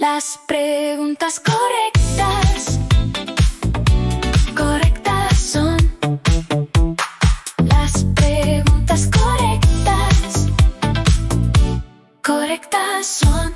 Las preguntas correctas, correctas son. Las preguntas correctas, correctas son.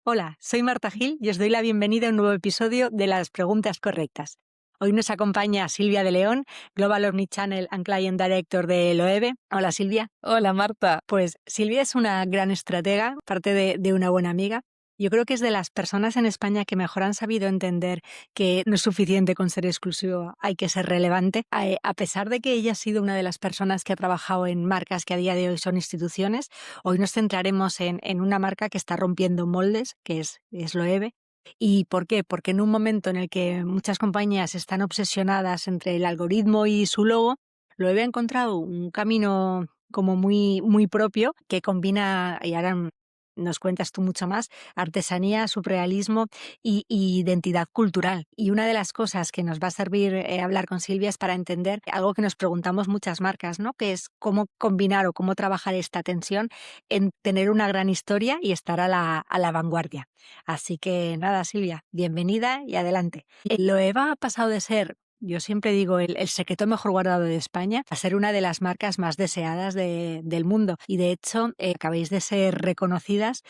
Hola, soy Marta Gil y os doy la bienvenida a un nuevo episodio de Las Preguntas Correctas. Hoy nos acompaña Silvia de León, Global Omnichannel and Client Director de Loewe. Hola, Silvia. Hola, Marta. Pues Silvia es una gran estratega, parte de una buena amiga. Yo creo que es de las personas en España que mejor han sabido entender que no es suficiente con ser exclusivo, hay que ser relevante. A pesar de que ella ha sido una de las personas que ha trabajado en marcas que a día de hoy son instituciones, hoy nos centraremos en una marca que está rompiendo moldes, que es Loewe. ¿Y por qué? Porque en un momento en el que muchas compañías están obsesionadas entre el algoritmo y su logo, Loewe ha encontrado un camino como muy, muy propio que combina, y ahora nos cuentas tú mucho más, artesanía, surrealismo y identidad cultural. Y una de las cosas que nos va a servir hablar con Silvia es para entender algo que nos preguntamos muchas marcas, ¿no? Que es cómo combinar o cómo trabajar esta tensión en tener una gran historia y estar a la vanguardia. Así que nada, Silvia, bienvenida y adelante. Loewe ha pasado de ser, yo siempre digo, el secreto mejor guardado de España, a ser una de las marcas más deseadas del mundo. Y de hecho, acabáis de ser reconocidas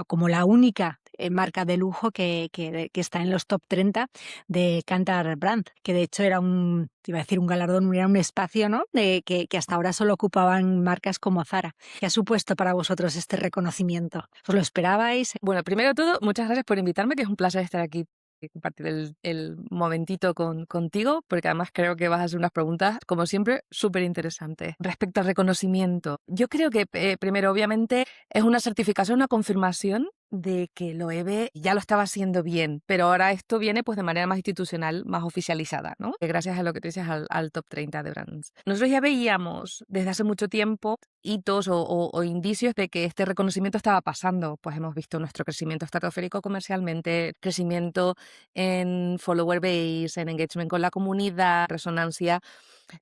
como la única marca de lujo que está en los top 30 de Kantar Brand, que de hecho era un galardón, era un espacio, ¿no? Que hasta ahora solo ocupaban marcas como Zara. ¿Qué ha supuesto para vosotros este reconocimiento? ¿Os lo esperabais? Bueno, primero de todo, muchas gracias por invitarme, que es un placer estar aquí y compartir el momentito contigo, porque además creo que vas a hacer unas preguntas, como siempre, súper interesantes. Respecto al reconocimiento, yo creo que primero, obviamente, es una certificación, una confirmación de que Loewe ya lo estaba haciendo bien, pero ahora esto viene pues de manera más institucional, más oficializada, ¿no? Gracias a lo que tú dices al top 30 de brands. Nosotros ya veíamos desde hace mucho tiempo hitos o indicios de que este reconocimiento estaba pasando. Pues hemos visto nuestro crecimiento estratosférico comercialmente, crecimiento en follower base, en engagement con la comunidad, resonancia,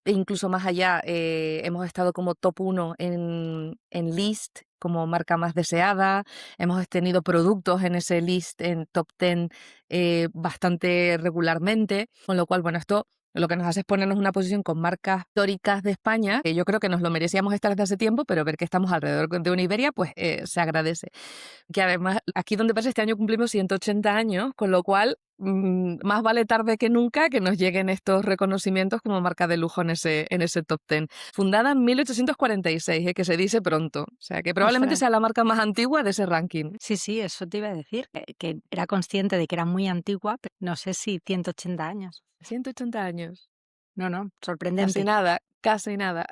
e incluso más allá, hemos estado como top 1 en list, como marca más deseada, hemos tenido productos en ese list, en top 10, bastante regularmente, con lo cual, bueno, esto lo que nos hace es ponernos en una posición con marcas históricas de España, que yo creo que nos lo merecíamos estar desde hace tiempo, pero ver que estamos alrededor de una Iberia, pues se agradece. Que además, aquí donde pasa, este año cumplimos 180 años, con lo cual más vale tarde que nunca que nos lleguen estos reconocimientos como marca de lujo en ese top 10. Fundada en 1846, que se dice pronto. O sea, que probablemente sea la marca más antigua de ese ranking. Sí, eso te iba a decir, que era consciente de que era muy antigua, pero no sé si 180 años. 180 años. No, sorprendente. Casi nada.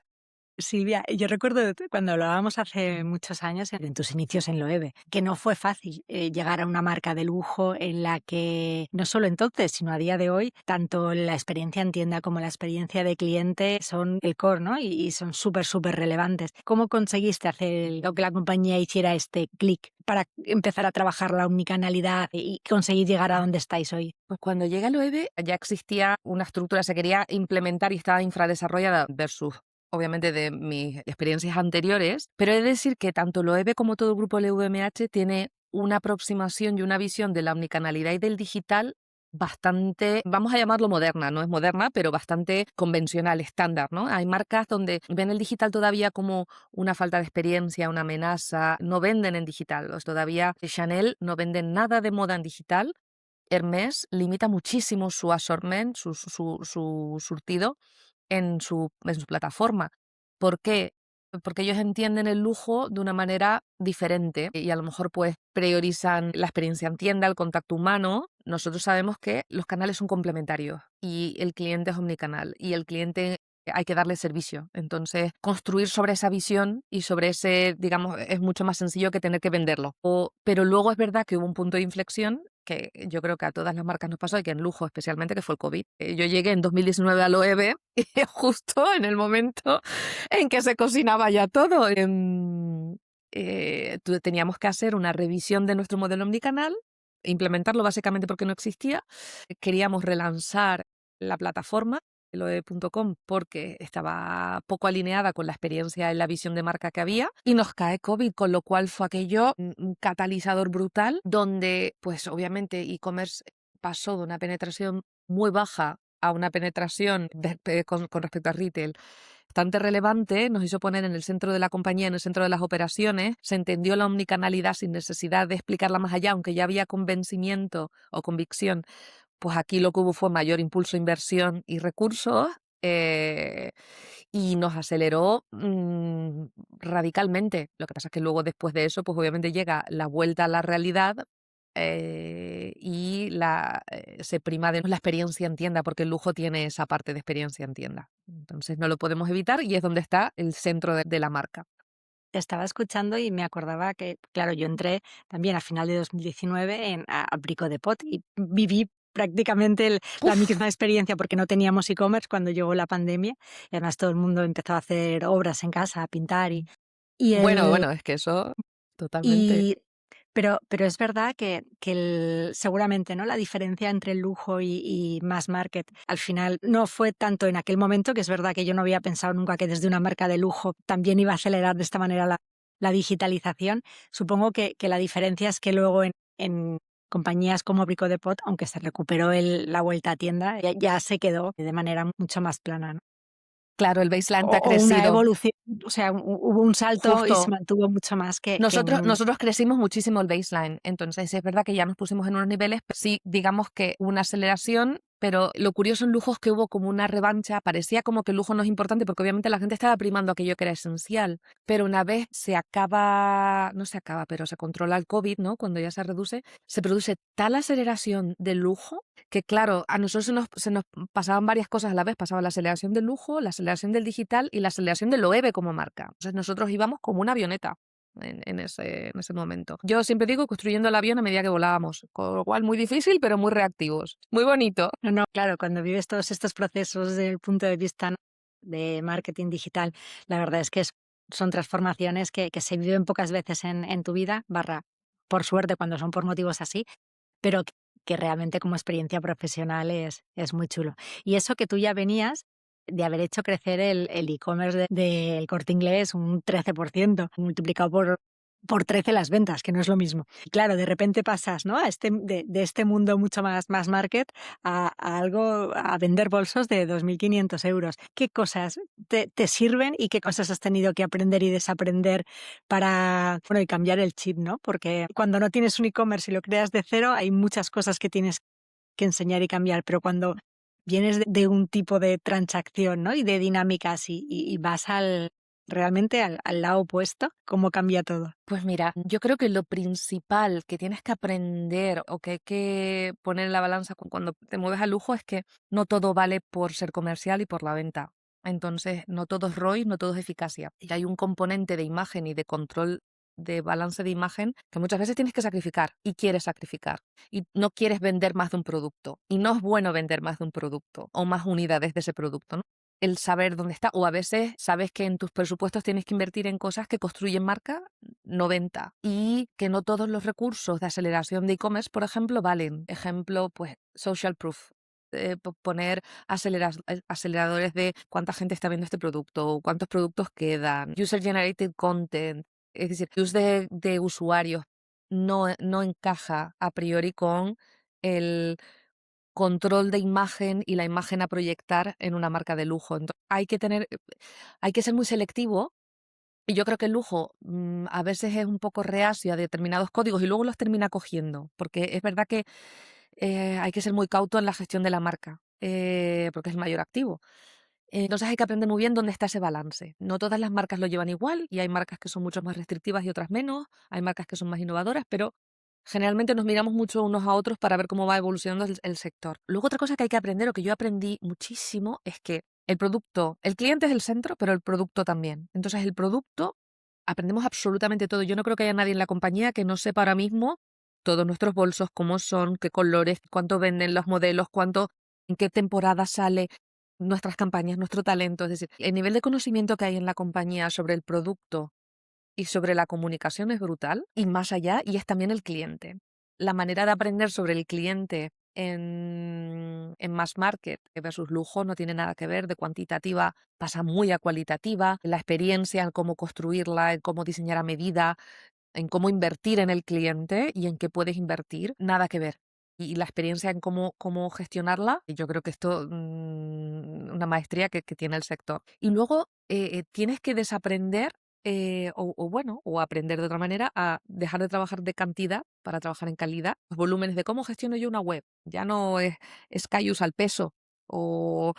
Silvia, yo recuerdo cuando hablábamos hace muchos años en tus inicios en Loewe, que no fue fácil llegar a una marca de lujo en la que no solo entonces, sino a día de hoy, tanto la experiencia en tienda como la experiencia de cliente son el core, ¿no? Y son súper relevantes. ¿Cómo conseguiste hacer que la compañía hiciera este clic para empezar a trabajar la omnicanalidad y conseguir llegar a donde estáis hoy? Pues cuando llega a Loewe ya existía una estructura, se quería implementar y estaba infradesarrollada versus obviamente de mis experiencias anteriores, pero he de decir que tanto Loewe como todo el grupo LVMH tiene una aproximación y una visión de la omnicanalidad y del digital bastante, vamos a llamarlo moderna, no es moderna, pero bastante convencional, estándar, ¿no? Hay marcas donde ven el digital todavía como una falta de experiencia, una amenaza, no venden en digital, todavía Chanel no venden nada de moda en digital. Hermès limita muchísimo su assortment, su surtido en su plataforma. ¿Por qué? Porque ellos entienden el lujo de una manera diferente y a lo mejor pues priorizan la experiencia en tienda, el contacto humano. Nosotros sabemos que los canales son complementarios y el cliente es omnicanal y el cliente hay que darle servicio. Entonces, construir sobre esa visión y sobre ese, digamos, es mucho más sencillo que tener que venderlo. Pero luego es verdad que hubo un punto de inflexión que yo creo que a todas las marcas nos pasó y que en lujo especialmente, que fue el COVID. Yo llegué en 2019 a Loewe y justo en el momento en que se cocinaba ya todo. Teníamos que hacer una revisión de nuestro modelo omnicanal, implementarlo básicamente porque no existía. Queríamos relanzar la plataforma Loe.com porque estaba poco alineada con la experiencia en la visión de marca que había, y nos cae COVID, con lo cual fue aquello un catalizador brutal donde pues obviamente e-commerce pasó de una penetración muy baja a una penetración con respecto a retail bastante relevante, nos hizo poner en el centro de la compañía, en el centro de las operaciones, se entendió la omnicanalidad sin necesidad de explicarla más allá, aunque ya había convencimiento o convicción. Pues aquí lo que hubo fue mayor impulso, inversión y recursos, eh, y nos aceleró radicalmente. Lo que pasa es que luego, después de eso, pues obviamente llega la vuelta a la realidad, y se prima de la experiencia en tienda, porque el lujo tiene esa parte de experiencia en tienda. Entonces no lo podemos evitar y es donde está el centro de la marca. Te estaba escuchando y me acordaba que, claro, yo entré también a final de 2019 a Brico de Pot y viví prácticamente la ¡Puf! misma experiencia porque no teníamos e-commerce cuando llegó la pandemia y además todo el mundo empezó a hacer obras en casa, a pintar y Bueno, es que eso totalmente. y pero es verdad que seguramente, ¿no?, la diferencia entre el lujo y mass market al final no fue tanto en aquel momento, que es verdad que yo no había pensado nunca que desde una marca de lujo también iba a acelerar de esta manera la digitalización. Supongo que la diferencia es que luego en compañías como Brico de Pot, aunque se recuperó la vuelta a tienda, ya se quedó de manera mucho más plana, ¿no? Claro, el baseline te ha O una crecido. evolución, o sea, hubo un salto y se Justo. mantuvo mucho más que Nosotros, un... nosotros crecimos muchísimo el baseline, entonces es verdad que ya nos pusimos en unos niveles, sí, digamos que una aceleración, pero lo curioso en lujo es que hubo como una revancha, parecía como que el lujo no es importante porque obviamente la gente estaba primando aquello que era esencial, pero una vez no se acaba, pero se controla el COVID, ¿no? Cuando ya se reduce, se produce tal aceleración del lujo que claro, a nosotros se nos pasaban varias cosas a la vez, pasaba la aceleración del lujo, la aceleración del digital y la aceleración del Loewe como marca. Entonces nosotros íbamos como una avioneta en ese momento. Yo siempre digo construyendo el avión a medida que volábamos, con lo cual muy difícil, pero muy reactivos. Muy bonito. No, no, claro, cuando vives todos estos procesos desde el punto de vista, ¿no?, de marketing digital, la verdad es que son transformaciones que se viven pocas veces en tu vida, barra, por suerte, cuando son por motivos así, pero que realmente como experiencia profesional es muy chulo. Y eso que tú ya venías de haber hecho crecer el e-commerce del Corte Inglés un 13%, multiplicado por 13 las ventas, que no es lo mismo. Y claro, de repente pasas, ¿no?, de este mundo mucho más market a vender bolsos de 2.500 euros. ¿Qué cosas te sirven y qué cosas has tenido que aprender y desaprender para, bueno, y cambiar el chip, ¿no? Porque cuando no tienes un e-commerce y lo creas de cero, hay muchas cosas que tienes que enseñar y cambiar, pero cuando vienes de un tipo de transacción, ¿no?, y de dinámicas y vas realmente al lado opuesto, ¿cómo cambia todo? Pues mira, yo creo que lo principal que tienes que aprender o que hay que poner en la balanza cuando te mueves al lujo es que no todo vale por ser comercial y por la venta. Entonces, no todo es ROI, no todo es eficacia. Y hay un componente de imagen y de control de balance de imagen que muchas veces tienes que sacrificar y quieres sacrificar. Y no quieres vender más de un producto. Y no es bueno vender más de un producto o más unidades de ese producto, ¿no? El saber dónde está, o a veces sabes que en tus presupuestos tienes que invertir en cosas que construyen marca, 90, y que no todos los recursos de aceleración de e-commerce, por ejemplo, valen. Ejemplo, pues social proof. Poner aceleradores de cuánta gente está viendo este producto, cuántos productos quedan, user generated content, es decir, use de usuarios no encaja a priori con el control de imagen y la imagen a proyectar en una marca de lujo. Entonces, hay que ser muy selectivo, y yo creo que el lujo a veces es un poco reacio a determinados códigos y luego los termina cogiendo, porque es verdad que hay que ser muy cauto en la gestión de la marca, porque es el mayor activo. Entonces hay que aprender muy bien dónde está ese balance. No todas las marcas lo llevan igual y hay marcas que son mucho más restrictivas y otras menos, hay marcas que son más innovadoras, pero generalmente nos miramos mucho unos a otros para ver cómo va evolucionando el sector. Luego otra cosa que hay que aprender, o que yo aprendí muchísimo, es que el cliente es el centro, pero el producto también. Entonces el producto, aprendemos absolutamente todo. Yo no creo que haya nadie en la compañía que no sepa ahora mismo todos nuestros bolsos, cómo son, qué colores, cuánto venden los modelos, en qué temporada sale nuestras campañas, nuestro talento. Es decir, el nivel de conocimiento que hay en la compañía sobre el producto y sobre la comunicación es brutal, y más allá, y es también el cliente. La manera de aprender sobre el cliente en mass market versus lujo no tiene nada que ver. De cuantitativa pasa muy a cualitativa. La experiencia en cómo construirla, en cómo diseñar a medida, en cómo invertir en el cliente y en qué puedes invertir, nada que ver. Y la experiencia en cómo gestionarla, y yo creo que esto, una maestría que tiene el sector. Y luego tienes que desaprender, o aprender de otra manera, a dejar de trabajar de cantidad para trabajar en calidad. Los volúmenes de cómo gestiono yo una web. Ya no es SKUs al peso, o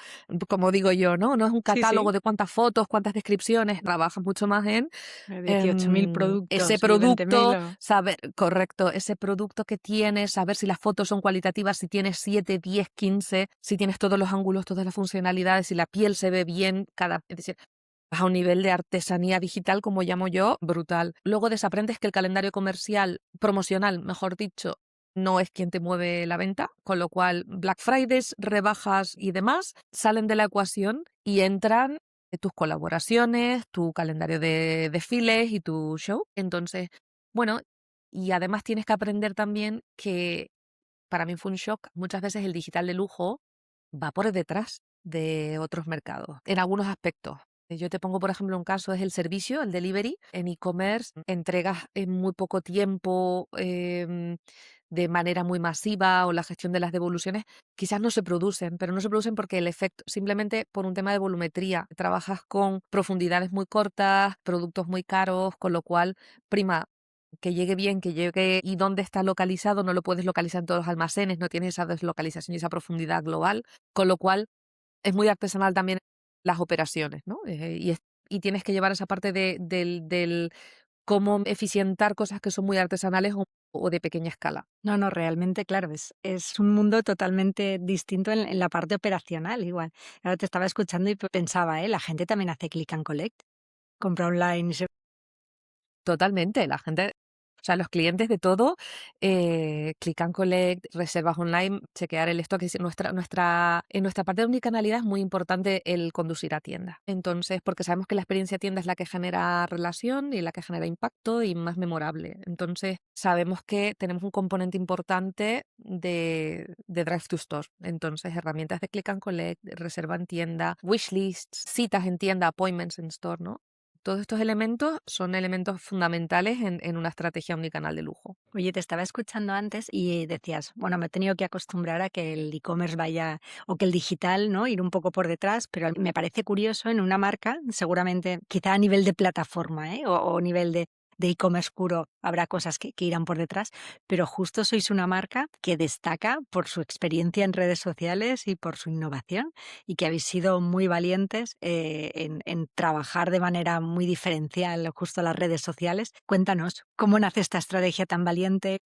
como digo yo, ¿no? No es un Sí, sí. catálogo de cuántas fotos, cuántas descripciones. Trabajas mucho más en 18.000 ese productos y 20.000. producto, saber, correcto, ese producto que tienes, saber si las fotos son cualitativas, si tienes 7, 10, 15, si tienes todos los ángulos, todas las funcionalidades, si la piel se ve bien, es decir, vas a un nivel de artesanía digital, como llamo yo, brutal. Luego desaprendes que el calendario comercial, promocional, mejor dicho, no es quien te mueve la venta, con lo cual Black Fridays, rebajas y demás salen de la ecuación y entran tus colaboraciones, tu calendario de desfiles y tu show. Entonces, bueno, y además tienes que aprender también que para mí fue un shock, muchas veces el digital de lujo va por detrás de otros mercados, en algunos aspectos. Yo te pongo, por ejemplo, un caso, es el servicio, el delivery. En e-commerce entregas en muy poco tiempo, de manera muy masiva, o la gestión de las devoluciones quizás no se producen, pero no se producen porque el efecto, simplemente por un tema de volumetría. Trabajas con profundidades muy cortas, productos muy caros, con lo cual prima que llegue bien, que llegue, y dónde está localizado, no lo puedes localizar en todos los almacenes, no tienes esa deslocalización y esa profundidad global, con lo cual es muy artesanal también las operaciones, ¿no? Y tienes que llevar esa parte del cómo eficientar cosas que son muy artesanales o de pequeña escala. No, no, realmente, claro, es un mundo totalmente distinto en la parte operacional, igual. Ahora te estaba escuchando y pensaba, la gente también hace click and collect, compra online y se... Totalmente, la gente, o sea, los clientes de todo, click and collect, reservas online, chequear el stock. Es decir, en nuestra parte de omnicanalidad es muy importante el conducir a tienda. Entonces, porque sabemos que la experiencia tienda es la que genera relación y la que genera impacto y más memorable. Entonces, sabemos que tenemos un componente importante de drive to store. Entonces, herramientas de click and collect, reserva en tienda, wishlists, citas en tienda, appointments en store, ¿no? Todos estos elementos son elementos fundamentales en una estrategia omnicanal de lujo. Oye, te estaba escuchando antes y decías, bueno, me he tenido que acostumbrar a que el e-commerce vaya, o que el digital, ¿no? Ir un poco por detrás, pero me parece curioso en una marca, seguramente, quizá a nivel de plataforma, o nivel de e-commerce puro, habrá cosas que irán por detrás, pero justo sois una marca que destaca por su experiencia en redes sociales y por su innovación, y que habéis sido muy valientes en trabajar de manera muy diferencial justo las redes sociales. Cuéntanos, ¿cómo nace esta estrategia tan valiente?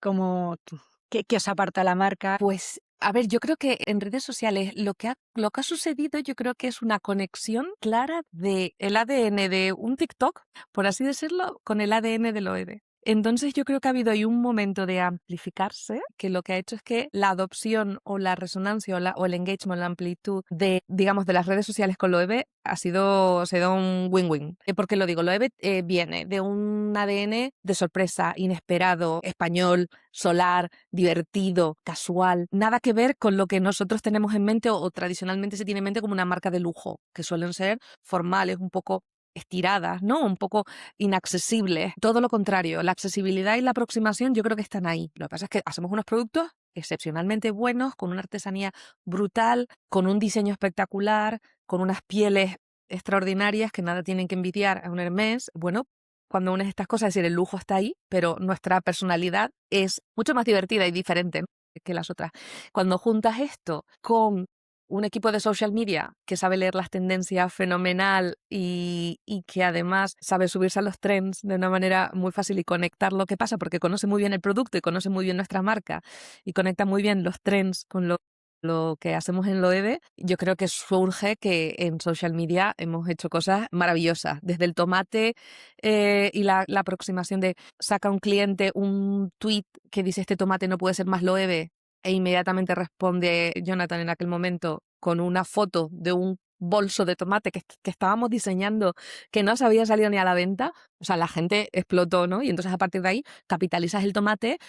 ¿Qué os aparta la marca? Pues, a ver, yo creo que en redes sociales lo que ha sucedido, yo creo que es una conexión clara del ADN de un TikTok, por así decirlo, con el ADN del OEB. Entonces yo creo que ha habido ahí un momento de amplificarse, que lo que ha hecho es que la adopción o la resonancia o el engagement, la amplitud de, digamos, de las redes sociales con Loewe se da un win-win. ¿Por qué lo digo? Loewe viene de un ADN de sorpresa, inesperado, español, solar, divertido, casual. Nada que ver con lo que nosotros tenemos en mente o tradicionalmente se tiene en mente como una marca de lujo, que suelen ser formales, un poco estiradas, ¿no? Un poco inaccesibles. Todo lo contrario, la accesibilidad y la aproximación yo creo que están ahí. Lo que pasa es que hacemos unos productos excepcionalmente buenos, con una artesanía brutal, con un diseño espectacular, con unas pieles extraordinarias que nada tienen que envidiar a un Hermès. Bueno, cuando unes estas cosas, es decir, el lujo está ahí, pero nuestra personalidad es mucho más divertida y diferente, ¿no?, que las otras. Cuando juntas esto con un equipo de social media que sabe leer las tendencias fenomenal y que además sabe subirse a los trends de una manera muy fácil y conectar lo que pasa, porque conoce muy bien el producto y conoce muy bien nuestra marca y conecta muy bien los trends con lo que hacemos en Loewe, yo creo que surge que en social media hemos hecho cosas maravillosas, desde el tomate y la aproximación de saca un cliente un tweet que dice este tomate no puede ser más Loewe, e inmediatamente responde Jonathan en aquel momento con una foto de un bolso de tomate que estábamos diseñando, que no se había salido ni a la venta. O sea, la gente explotó, ¿no? Y entonces a partir de ahí capitalizas el tomate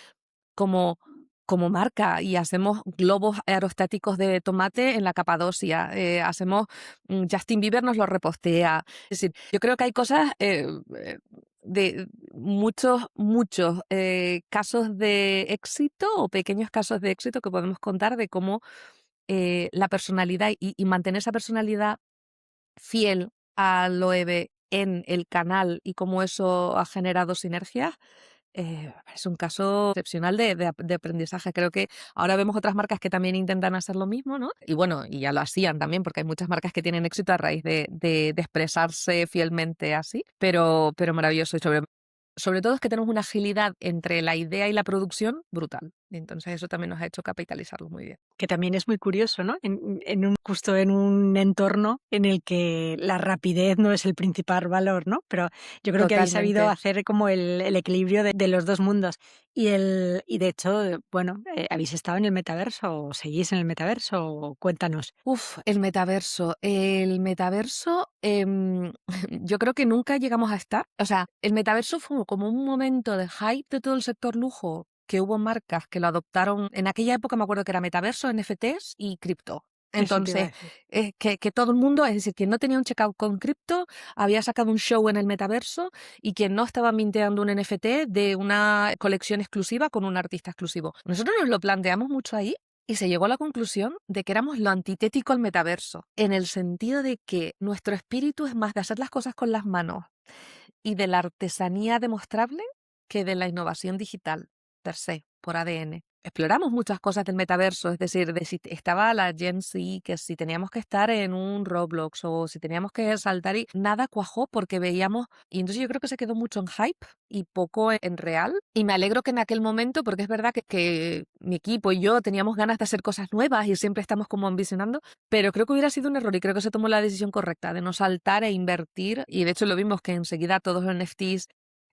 como como marca y hacemos globos aerostáticos de tomate en la Capadocia, Justin Bieber nos lo repostea. Es decir, yo creo que hay cosas de muchos casos de éxito o pequeños casos de éxito que podemos contar de cómo la personalidad y mantener esa personalidad fiel a Loewe en el canal y cómo eso ha generado sinergias, es un caso excepcional de aprendizaje. Creo que ahora vemos otras marcas que también intentan hacer lo mismo, ¿no? Y bueno, y ya lo hacían también, porque hay muchas marcas que tienen éxito a raíz de expresarse fielmente así, pero maravilloso. Y sobre todo es que tenemos una agilidad entre la idea y la producción brutal. Y entonces eso también nos ha hecho capitalizarlo muy bien. Que también es muy curioso, ¿no? Justo en un entorno en el que la rapidez no es el principal valor, ¿no? Pero yo creo que habéis sabido Totalmente. hacer como el equilibrio de los dos mundos. Y de hecho, bueno, ¿habéis estado en el metaverso o seguís en el metaverso? Cuéntanos. El metaverso. El metaverso, yo creo que nunca llegamos a estar. O sea, el metaverso fue como un momento de hype de todo el sector lujo, que hubo marcas que lo adoptaron. En aquella época me acuerdo que era metaverso, NFTs y cripto. Eso te iba a Entonces, decir. que todo el mundo, es decir, quien no tenía un checkout con cripto, había sacado un show en el metaverso y quien no estaba minteando un NFT de una colección exclusiva con un artista exclusivo. Nosotros nos lo planteamos mucho ahí y se llegó a la conclusión de que éramos lo antitético al metaverso, en el sentido de que nuestro espíritu es más de hacer las cosas con las manos y de la artesanía demostrable que de la innovación digital, per se, por ADN. Exploramos muchas cosas del metaverso, es decir, de si estaba la Gen Z, que si teníamos que estar en un Roblox o si teníamos que saltar y nada cuajó porque veíamos, y entonces yo creo que se quedó mucho en hype y poco en real. Y me alegro que en aquel momento, porque es verdad que mi equipo y yo teníamos ganas de hacer cosas nuevas y siempre estamos como ambicionando, pero creo que hubiera sido un error y creo que se tomó la decisión correcta de no saltar e invertir. Y de hecho lo vimos que enseguida todos los NFTs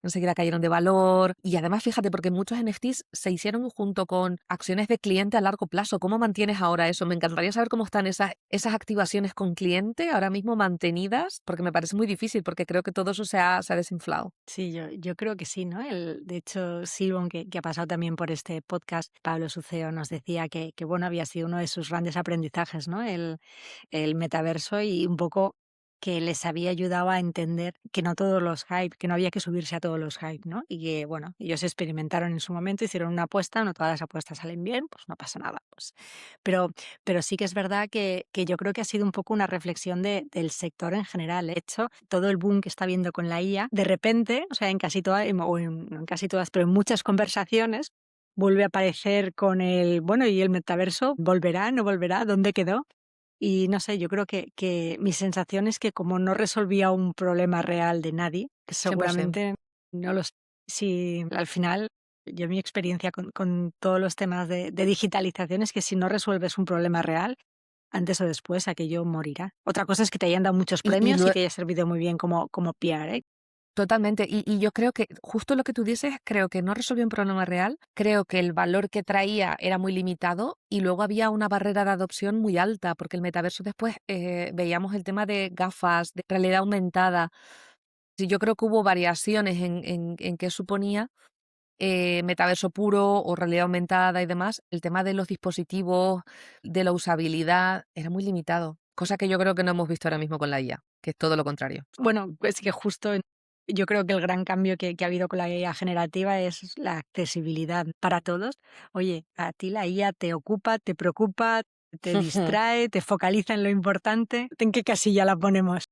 enseguida cayeron de valor. Y además, fíjate, porque muchos NFTs se hicieron junto con acciones de cliente a largo plazo. ¿Cómo mantienes ahora eso? Me encantaría saber cómo están esas activaciones con cliente ahora mismo mantenidas, porque me parece muy difícil, porque creo que todo eso se ha desinflado. Sí, yo creo que sí, ¿no? De hecho, Silvon, que ha pasado también por este podcast, Pablo Suceo, nos decía que bueno, había sido uno de sus grandes aprendizajes, ¿no? El metaverso y un poco que les había ayudado a entender que no todos los hype, que no había que subirse a todos los hype, ¿no? Y que, bueno, ellos experimentaron en su momento, hicieron una apuesta, no todas las apuestas salen bien, pues no pasa nada. Pues. Pero, pero sí que es verdad que yo creo que ha sido un poco una reflexión del sector en general. De hecho, todo el boom que está viendo con la IA, de repente, o sea, en casi todas, no en casi todas, pero en muchas conversaciones, vuelve a aparecer con bueno, ¿y el metaverso? ¿Volverá? ¿No volverá? ¿Dónde quedó? Y no sé, yo creo que mi sensación es que como no resolvía un problema real de nadie, que 100%. seguramente no lo sé, si al final, yo mi experiencia con todos los temas de digitalización es que si no resuelves un problema real, antes o después aquello morirá. Otra cosa es que te hayan dado muchos Y premios y te haya servido muy bien como PR, ¿eh? Totalmente. Y yo creo que justo lo que tú dices, creo que no resolvió un problema real, creo que el valor que traía era muy limitado y luego había una barrera de adopción muy alta, porque el metaverso después veíamos el tema de gafas, de realidad aumentada. Sí, yo creo que hubo variaciones en qué suponía metaverso puro o realidad aumentada y demás. El tema de los dispositivos, de la usabilidad, era muy limitado, cosa que yo creo que no hemos visto ahora mismo con la IA, que es todo lo contrario. Bueno, es que justo yo creo que el gran cambio que ha habido con la IA generativa es la accesibilidad para todos. Oye, a ti la IA te ocupa, te preocupa, te distrae, te focaliza en lo importante. ¿En qué casilla la ponemos?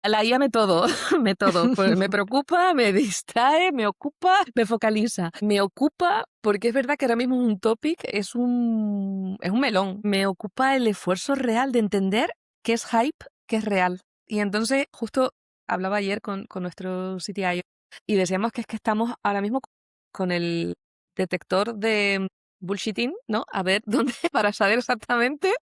La IA me todo, me todo. Pues me preocupa, me distrae, me ocupa, me focaliza. Me ocupa porque es verdad que ahora mismo un topic es un melón. Me ocupa el esfuerzo real de entender qué es hype, qué es real. Y entonces justo hablaba ayer con nuestro CTI y decíamos que es que estamos ahora mismo con el detector de bullshitting, ¿no? A ver dónde, para saber exactamente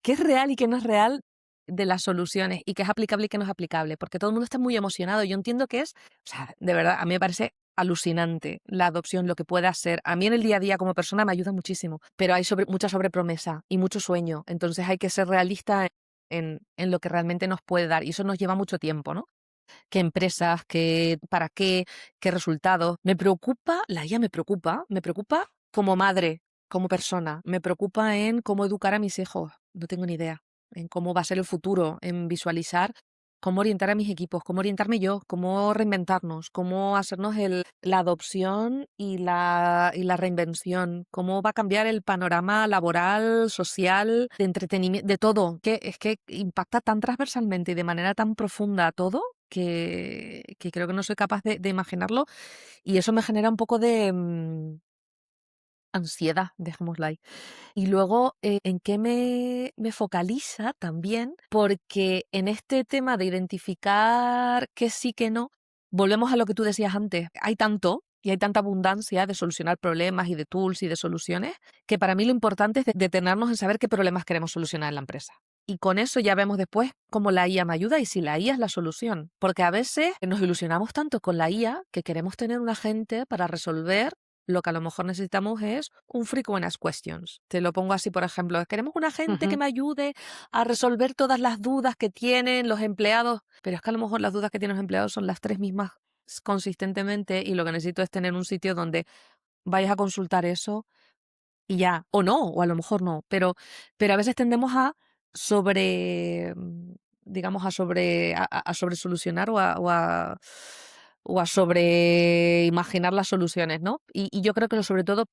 qué es real y qué no es real de las soluciones y qué es aplicable y qué no es aplicable, porque todo el mundo está muy emocionado. Yo entiendo que o sea, de verdad, a mí me parece alucinante la adopción, lo que puede hacer. A mí en el día a día como persona me ayuda muchísimo, pero hay mucha sobrepromesa y mucho sueño, entonces hay que ser realista en lo que realmente nos puede dar y eso nos lleva mucho tiempo, ¿no? ¿Qué empresas? ¿Para qué? ¿Qué resultados? Me preocupa, la IA me preocupa como madre, como persona, me preocupa en cómo educar a mis hijos, no tengo ni idea, en cómo va a ser el futuro, en visualizar cómo orientar a mis equipos, cómo orientarme yo, cómo reinventarnos, cómo hacernos la adopción y la reinvención, cómo va a cambiar el panorama laboral, social, de entretenimiento, de todo, que es que impacta tan transversalmente y de manera tan profunda todo que creo que no soy capaz de imaginarlo y eso me genera un poco de ansiedad, dejémoslo ahí. Y luego, ¿en qué me focaliza también? Porque en este tema de identificar que sí, que no, volvemos a lo que tú decías antes. Hay tanto y hay tanta abundancia de solucionar problemas y de tools y de soluciones, que para mí lo importante es detenernos en saber qué problemas queremos solucionar en la empresa. Y con eso ya vemos después cómo la IA me ayuda y si la IA es la solución. Porque a veces nos ilusionamos tanto con la IA que queremos tener un agente para resolver lo que a lo mejor necesitamos es un frequent asked questions. Te lo pongo así, por ejemplo, queremos una gente que Ujú. me ayude a resolver todas las dudas que tienen los empleados, pero es que a lo mejor las dudas que tienen los empleados son las tres mismas consistentemente y lo que necesito es tener un sitio donde vayas a consultar eso y ya, o no, o a lo mejor no, pero a veces tendemos a sobre, digamos, a sobre solucionar o a sobre imaginar las soluciones, ¿no? Y yo creo que sobre todo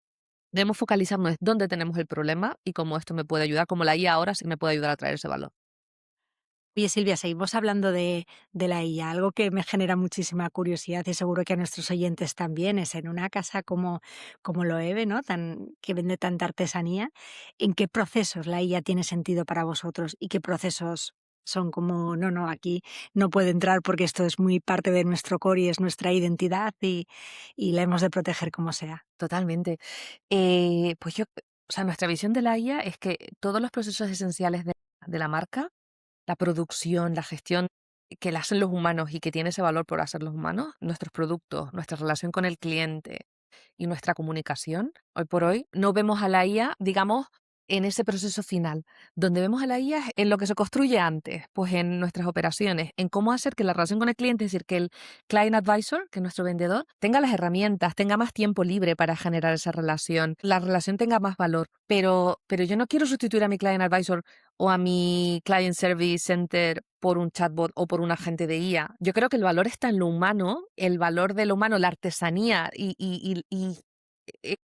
debemos focalizarnos en dónde tenemos el problema y cómo esto me puede ayudar, como la IA ahora sí me puede ayudar a traer ese valor. Oye, Silvia, seguimos hablando de la IA. Algo que me genera muchísima curiosidad y seguro que a nuestros oyentes también es en una casa como Loewe, ¿no? Que vende tanta artesanía. ¿En qué procesos la IA tiene sentido para vosotros y qué procesos son como, no, no, aquí no puede entrar porque esto es muy parte de nuestro core y es nuestra identidad y la hemos de proteger como sea? Totalmente. Pues o sea, nuestra visión de la IA es que todos los procesos esenciales de la marca, la producción, la gestión que la hacen los humanos y que tiene ese valor por hacer los humanos, nuestros productos, nuestra relación con el cliente y nuestra comunicación, hoy por hoy, no vemos a la IA, digamos, en ese proceso final. Donde vemos a la IA es en lo que se construye antes, pues en nuestras operaciones, en cómo hacer que la relación con el cliente, es decir, que el client advisor, que es nuestro vendedor, tenga las herramientas, tenga más tiempo libre para generar esa relación, la relación tenga más valor. Pero yo no quiero sustituir a mi client advisor o a mi client service center por un chatbot o por un agente de IA. Yo creo que el valor está en lo humano, el valor de lo humano, la artesanía y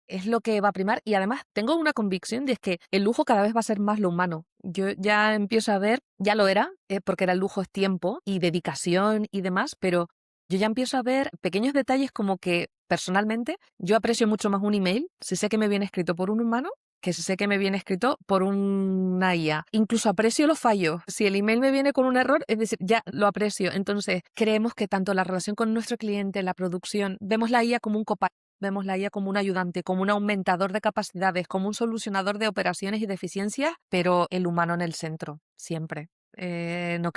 es lo que va a primar. Y además tengo una convicción de que el lujo cada vez va a ser más lo humano. Yo ya empiezo a ver, ya lo era, porque era el lujo es tiempo y dedicación y demás, pero yo ya empiezo a ver pequeños detalles como que personalmente yo aprecio mucho más un email si sé que me viene escrito por un humano que si sé que me viene escrito por una IA. Incluso aprecio los fallos. Si el email me viene con un error, es decir, ya lo aprecio. Entonces, creemos que tanto la relación con nuestro cliente, la producción, vemos la IA como un copiloto. Vemos la IA como un ayudante, como un aumentador de capacidades, como un solucionador de operaciones y de eficiencias, pero el humano en el centro, siempre. No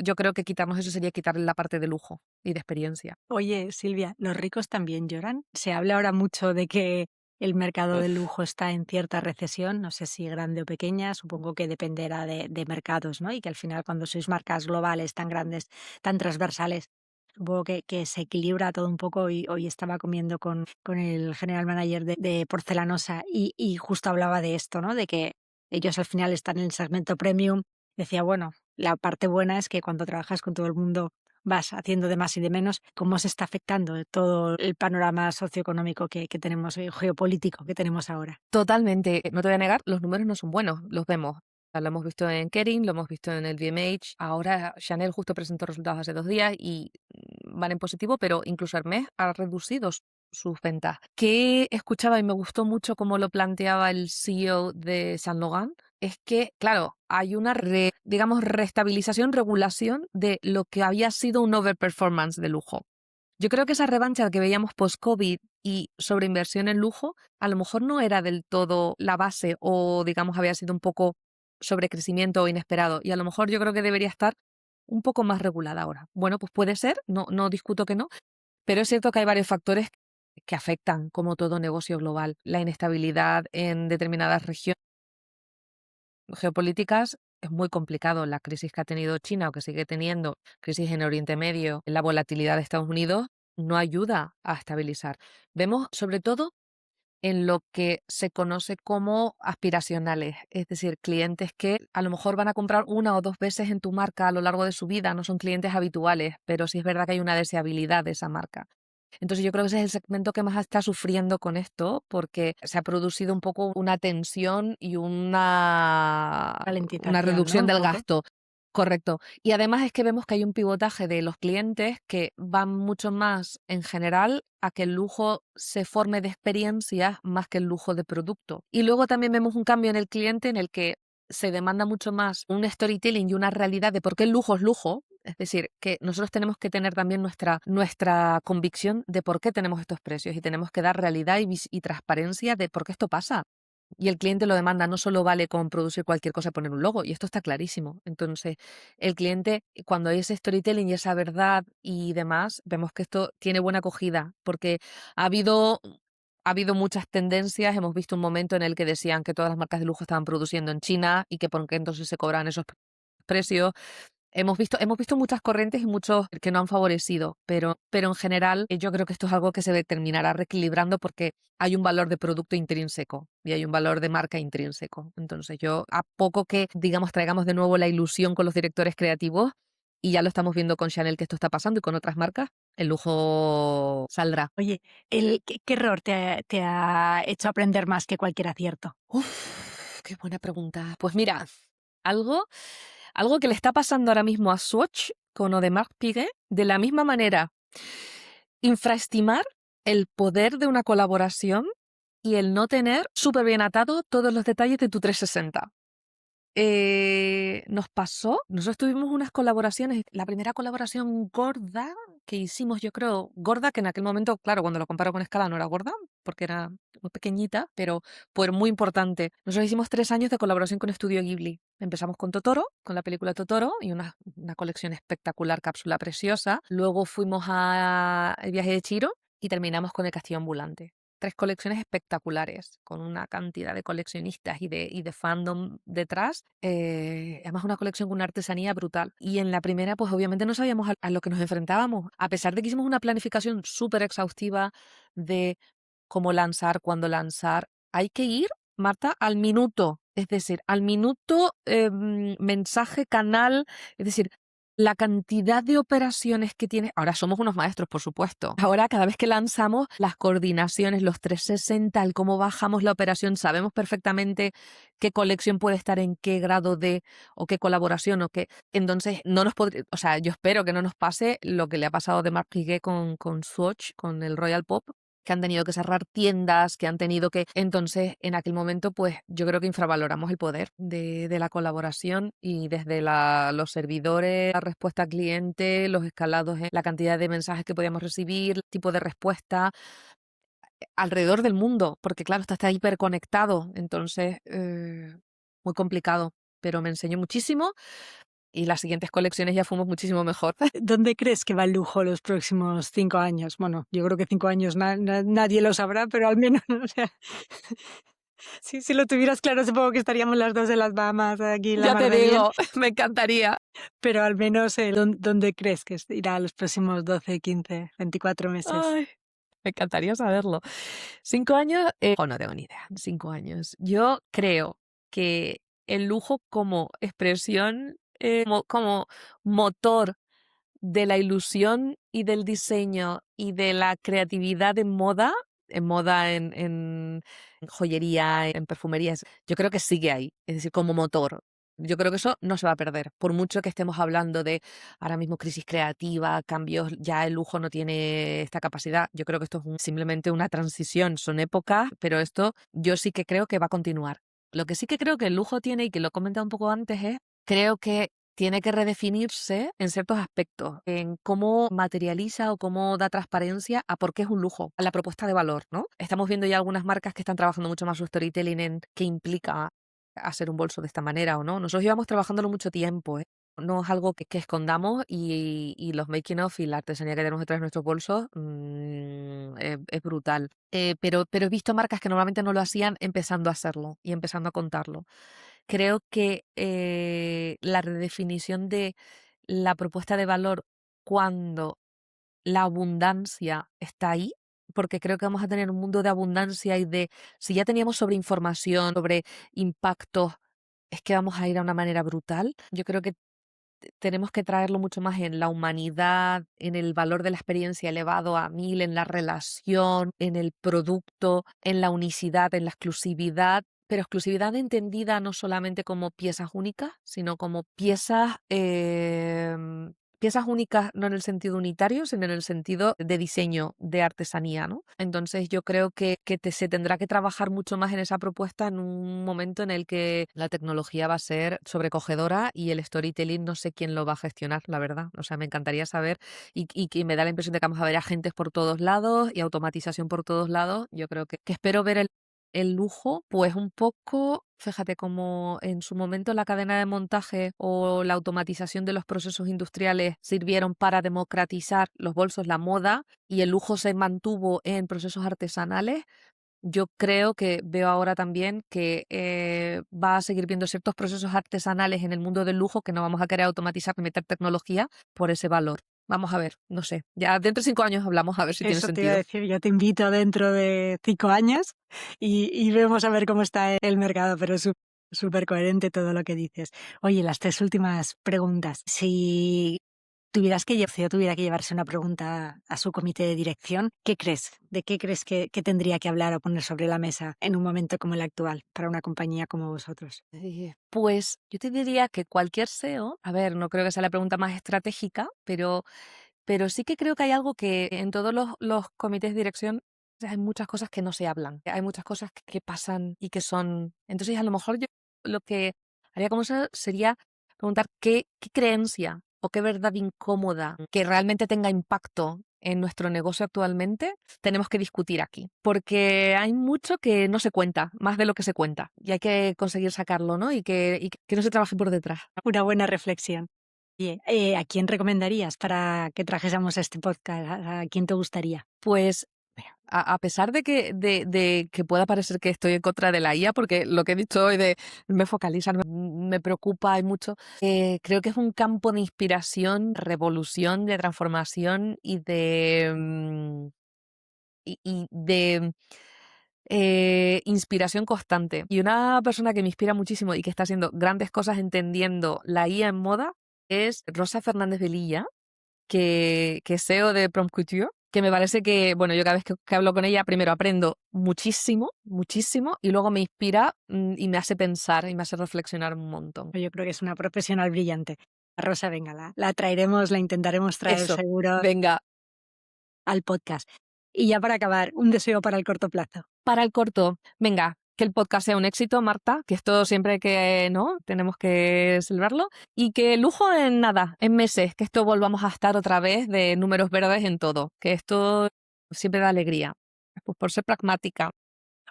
yo creo que quitarnos eso sería quitarle la parte de lujo y de experiencia. Oye, Silvia, ¿los ricos también lloran? Se habla ahora mucho de que el mercado del lujo está en cierta recesión, no sé si grande o pequeña, supongo que dependerá de mercados, ¿no? Y que al final cuando sois marcas globales tan grandes, tan transversales, supongo que se equilibra todo un poco. Y hoy estaba comiendo con el general manager de Porcelanosa y justo hablaba de esto, ¿no? De que ellos al final están en el segmento premium. Decía, bueno, la parte buena es que cuando trabajas con todo el mundo vas haciendo de más y de menos, cómo se está afectando todo el panorama socioeconómico que tenemos, geopolítico que tenemos ahora. Totalmente. No te voy a negar, los números no son buenos, los vemos. Lo hemos visto en Kering, lo hemos visto en el VMH. Ahora Chanel justo presentó resultados hace 2 días y van en positivo, pero incluso Hermès ha reducido sus ventas. Que escuchaba y me gustó mucho cómo lo planteaba el CEO de Saint Laurent, es que, claro, hay una, digamos, restabilización, regulación de lo que había sido un overperformance de lujo. Yo creo que esa revancha que veíamos post-COVID y sobre inversión en lujo, a lo mejor no era del todo la base o, digamos, había sido un poco sobrecrecimiento o inesperado. Y a lo mejor yo creo que debería estar un poco más regulada ahora. Bueno, pues puede ser, no discuto que no, pero es cierto que hay varios factores que afectan, como todo negocio global. La inestabilidad en determinadas regiones geopolíticas es muy complicado. La crisis que ha tenido China o que sigue teniendo, crisis en Oriente Medio, la volatilidad de Estados Unidos, no ayuda a estabilizar. Vemos sobre todo en lo que se conoce como aspiracionales, es decir, clientes que a lo mejor van a comprar una o dos veces en tu marca a lo largo de su vida, no son clientes habituales, pero sí es verdad que hay una deseabilidad de esa marca. Entonces yo creo que ese es el segmento que más está sufriendo con esto, porque se ha producido un poco una tensión y una Ralentización, ¿no? reducción Un del poco. gasto. Correcto. Y además es que vemos que hay un pivotaje de los clientes que van mucho más en general a que el lujo se forme de experiencias más que el lujo de producto. Y luego también vemos un cambio en el cliente en el que se demanda mucho más un storytelling y una realidad de por qué el lujo es lujo. Es decir, que nosotros tenemos que tener también nuestra convicción de por qué tenemos estos precios y tenemos que dar realidad y transparencia de por qué esto pasa. Y el cliente lo demanda, no solo vale con producir cualquier cosa y poner un logo, y esto está clarísimo. Entonces, el cliente, cuando hay ese storytelling y esa verdad y demás, vemos que esto tiene buena acogida, porque ha habido, ha habido muchas tendencias. Hemos visto un momento en el que decían que todas las marcas de lujo estaban produciendo en China y que por qué entonces se cobran esos precios. Hemos visto muchas corrientes y muchos que no han favorecido, pero en general yo creo que esto es algo que se terminará reequilibrando porque hay un valor de producto intrínseco y hay un valor de marca intrínseco. Entonces yo, a poco que, digamos, traigamos de nuevo la ilusión con los directores creativos, y ya lo estamos viendo con Chanel que esto está pasando y con otras marcas, el lujo saldrá. Oye, ¿qué error te ha hecho aprender más que cualquier acierto? Uf, qué buena pregunta. Pues mira, algo, algo que le está pasando ahora mismo a Swatch con Audemars Piguet, de la misma manera, infraestimar el poder de una colaboración y el no tener súper bien atado todos los detalles de tu 360. Nos pasó, nosotros tuvimos unas colaboraciones, la primera colaboración gorda que hicimos, yo creo, gorda, que en aquel momento, claro, cuando lo comparo con escala no era gorda, porque era muy pequeñita, pero fue muy importante. Nosotros hicimos 3 años de colaboración con Estudio Ghibli. Empezamos con Totoro, con la película Totoro, y una colección espectacular, cápsula preciosa. Luego fuimos a El viaje de Chihiro y terminamos con El castillo ambulante. 3 colecciones espectaculares, con una cantidad de coleccionistas y de fandom detrás. Además, una colección con una artesanía brutal. Y en la primera, pues obviamente no sabíamos a lo que nos enfrentábamos. A pesar de que hicimos una planificación súper exhaustiva de cómo lanzar, cuándo lanzar, hay que ir, Marta, al minuto. Es decir, al minuto, mensaje, canal. Es decir, la cantidad de operaciones que tiene. Ahora somos unos maestros, por supuesto. Ahora, cada vez que lanzamos, las coordinaciones, los 360, el cómo bajamos la operación, sabemos perfectamente qué colección puede estar en qué grado de, o qué colaboración, o qué. Entonces, no nos podría, o sea, yo espero que no nos pase lo que le ha pasado de Marc Piguet con Swatch, con el Royal Pop, que han tenido que cerrar tiendas, que han tenido que. Entonces, en aquel momento, pues yo creo que infravaloramos el poder de la colaboración, y desde los servidores, la respuesta al cliente, los escalados en la cantidad de mensajes que podíamos recibir, tipo de respuesta alrededor del mundo, porque claro, está hiperconectado, entonces muy complicado, pero me enseñó muchísimo y las siguientes colecciones ya fuimos muchísimo mejor. ¿Dónde crees que va el lujo los próximos 5 años? Bueno, yo creo que 5 años nadie lo sabrá, pero al menos, o sea, si lo tuvieras claro, supongo que estaríamos las dos en las Bahamas, aquí en la Ya mar te de bien, digo, me encantaría. pero al menos, ¿dónde crees que irá los próximos 12, 15, 24 meses? Ay, me encantaría saberlo. 5 años, no tengo ni idea. 5 años. Yo creo que el lujo como expresión, como motor de la ilusión y del diseño y de la creatividad en moda, en joyería, en perfumerías, yo creo que sigue ahí, es decir, como motor. Yo creo que eso no se va a perder, por mucho que estemos hablando de ahora mismo crisis creativa, cambios, ya el lujo no tiene esta capacidad. Yo creo que esto es simplemente una transición, son épocas, pero esto yo sí que creo que va a continuar. Lo que sí que creo que el lujo tiene, y que lo he comentado un poco antes, creo que tiene que redefinirse en ciertos aspectos, en cómo materializa o cómo da transparencia a por qué es un lujo, a la propuesta de valor, ¿no? Estamos viendo ya algunas marcas que están trabajando mucho más su storytelling en qué implica hacer un bolso de esta manera o no. Nosotros llevamos trabajándolo mucho tiempo, ¿eh? No es algo que escondamos, y los making of y la artesanía que tenemos detrás de nuestros bolsos es brutal. Pero he visto marcas que normalmente no lo hacían empezando a hacerlo y empezando a contarlo. Creo que la redefinición de la propuesta de valor cuando la abundancia está ahí, porque creo que vamos a tener un mundo de abundancia y de, si ya teníamos sobre información, sobre impactos, es que vamos a ir a una manera brutal. Yo creo que tenemos que traerlo mucho más en la humanidad, en el valor de la experiencia elevado a 1000, en la relación, en el producto, en la unicidad, en la exclusividad, pero exclusividad entendida no solamente como piezas únicas, sino como piezas únicas no en el sentido unitario, sino en el sentido de diseño, de artesanía, ¿no? Entonces yo creo que se tendrá que trabajar mucho más en esa propuesta en un momento en el que la tecnología va a ser sobrecogedora y el storytelling no sé quién lo va a gestionar, la verdad. O sea, me encantaría saber y que me da la impresión de que vamos a ver agentes por todos lados y automatización por todos lados. Yo creo que espero ver el lujo, pues un poco, fíjate, como en su momento la cadena de montaje o la automatización de los procesos industriales sirvieron para democratizar los bolsos, la moda, y el lujo se mantuvo en procesos artesanales. Yo creo que veo ahora también que va a seguir viendo ciertos procesos artesanales en el mundo del lujo que no vamos a querer automatizar ni meter tecnología por ese valor. Vamos a ver, no sé. Ya dentro de 5 años hablamos a ver si tiene Eso te iba a sentido. decir, yo te invito dentro de 5 años y vemos a ver cómo está el mercado, pero es súper coherente todo lo que dices. Oye, las 3 últimas preguntas. Si CEO tuviera que llevarse una pregunta a su comité de dirección, ¿qué crees? ¿De qué crees que tendría que hablar o poner sobre la mesa en un momento como el actual para una compañía como vosotros? Pues yo te diría que cualquier SEO, a ver, no creo que sea la pregunta más estratégica, pero sí que creo que hay algo que en todos los comités de dirección o sea, hay muchas cosas que no se hablan, hay muchas cosas que pasan y que son... Entonces, a lo mejor yo lo que haría como SEO sería preguntar qué creencia o qué verdad incómoda que realmente tenga impacto en nuestro negocio actualmente tenemos que discutir aquí, porque hay mucho que no se cuenta, más de lo que se cuenta, y hay que conseguir sacarlo, ¿no? Y que no se trabaje por detrás. Una buena reflexión. Oye, ¿a quién recomendarías para que trajésemos este podcast? ¿A quién te gustaría? Pues a pesar de que pueda parecer que estoy en contra de la IA, porque lo que he dicho hoy de me focaliza, me preocupa, hay mucho, creo que es un campo de inspiración, revolución, de transformación y de inspiración constante. Y una persona que me inspira muchísimo y que está haciendo grandes cosas entendiendo la IA en moda es Rosa Fernández Velilla, que es SEO de Prompt Couture, que me parece que, bueno, yo cada vez que hablo con ella, primero aprendo muchísimo, muchísimo, y luego me inspira y me hace pensar y me hace reflexionar un montón. Yo creo que es una profesional brillante. Rosa, venga, la traeremos, la intentaremos traer Eso, seguro venga. al podcast. Y ya para acabar, un deseo para el corto plazo. Para el corto, venga, que el podcast sea un éxito, Marta, que esto siempre que, ¿no? Tenemos que celebrarlo. Y que lujo en nada, en meses, que esto volvamos a estar otra vez de números verdes en todo, que esto siempre da alegría. Pues por ser pragmática.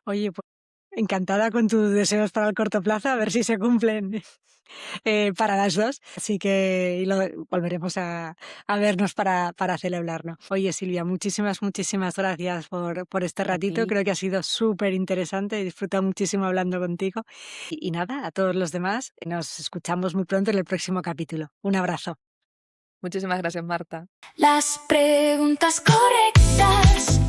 Oye, pues encantada con tus deseos para el corto plazo, a ver si se cumplen para las dos. Así que volveremos a vernos para celebrarlo. Oye, Silvia, muchísimas gracias por este A ratito. ti. Creo que ha sido súper interesante. He disfrutado muchísimo hablando contigo. Y nada, a todos los demás, nos escuchamos muy pronto en el próximo capítulo. Un abrazo. Muchísimas gracias, Marta. Las preguntas correctas.